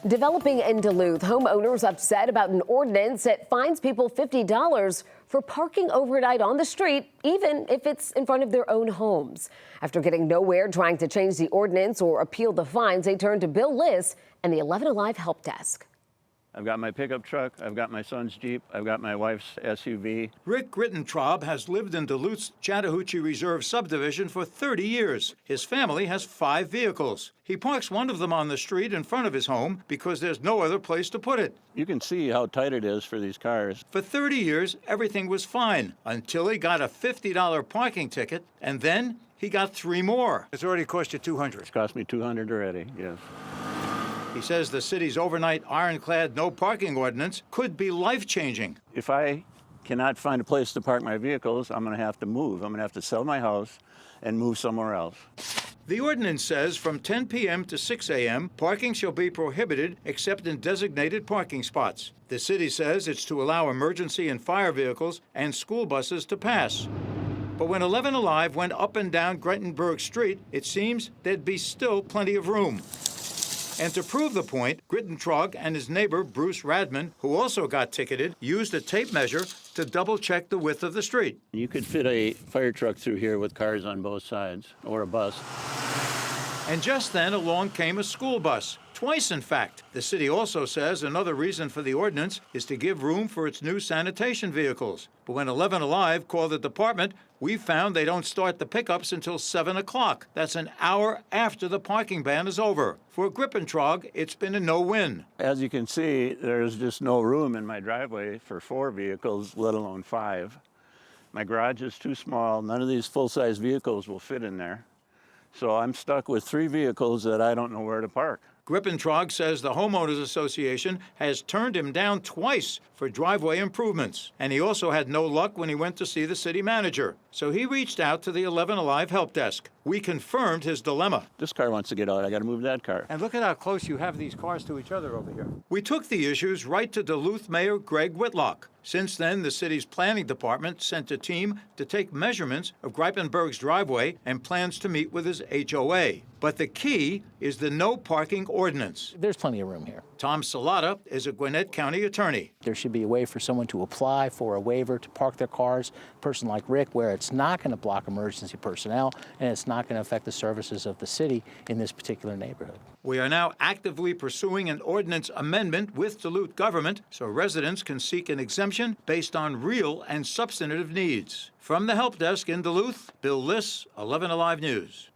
Developing in Duluth, homeowners upset about an ordinance that fines people $50 for parking overnight on the street, even if it's in front of their own homes. After getting nowhere trying to change the ordinance or appeal the fines, they turned to Bill Liss and the 11 Alive help desk. I've got my pickup truck, I've got my son's Jeep, I've got my wife's SUV. Rick Griepentrog has lived in Duluth's Chattahoochee Reserve subdivision for 30 years. His family has 5 vehicles. He parks one of them on the street in front of his home because there's no other place to put it. You can see how tight it is for these cars. For 30 years, everything was fine until he got a $50 parking ticket, and then he got 3 more. It's already cost you $200. It's cost me $200 already, yes. He says the city's overnight ironclad no parking ordinance could be life-changing. If I cannot find a place to park my vehicles, I'm going to have to move. I'm going to have to sell my house and move somewhere else. The ordinance says from 10 p.m. to 6 a.m., parking shall be prohibited except in designated parking spots. The city says it's to allow emergency and fire vehicles and school buses to pass. But when 11 Alive went up and down Griepentrog Street, it seems there'd be still plenty of room. And to prove the point, Griepentrog and his neighbor, Bruce Radman, who also got ticketed, used a tape measure to double-check the width of the street. You could fit a fire truck through here with cars on both sides, or a bus. And just then, along came a school bus. Twice, in fact. The city also says another reason for the ordinance is to give room for its new sanitation vehicles. But when 11 Alive called the department, we found they don't start the pickups until 7 o'clock. That's an hour after the parking ban is over. For Griepentrog, it's been a no-win. As you can see, there's just no room in my driveway for 4 vehicles, let alone 5. My garage is too small. None of these full-size vehicles will fit in there. So I'm stuck with 3 vehicles that I don't know where to park. Griepentrog says the Homeowners Association has turned him down twice for driveway improvements. And he also had no luck when he went to see the city manager. So he reached out to the 11 Alive help desk. We confirmed his dilemma. This car wants to get out. I got to move that car. And look at how close you have these cars to each other over here. We took the issues right to Duluth Mayor Greg Whitlock. Since then, the city's planning department sent a team to take measurements of Griepentrog's driveway and plans to meet with his HOA. But the key is the no parking ordinance. There's plenty of room here. Tom Salata is a Gwinnett County attorney. There should be a way for someone to apply for a waiver to park their cars, a person like Rick, where it's not going to block emergency personnel and it's not going to affect the services of the city in this particular neighborhood. We are now actively pursuing an ordinance amendment with Duluth government so residents can seek an exemption based on real and substantive needs. From the help desk in Duluth, Bill Liss, 11 Alive News.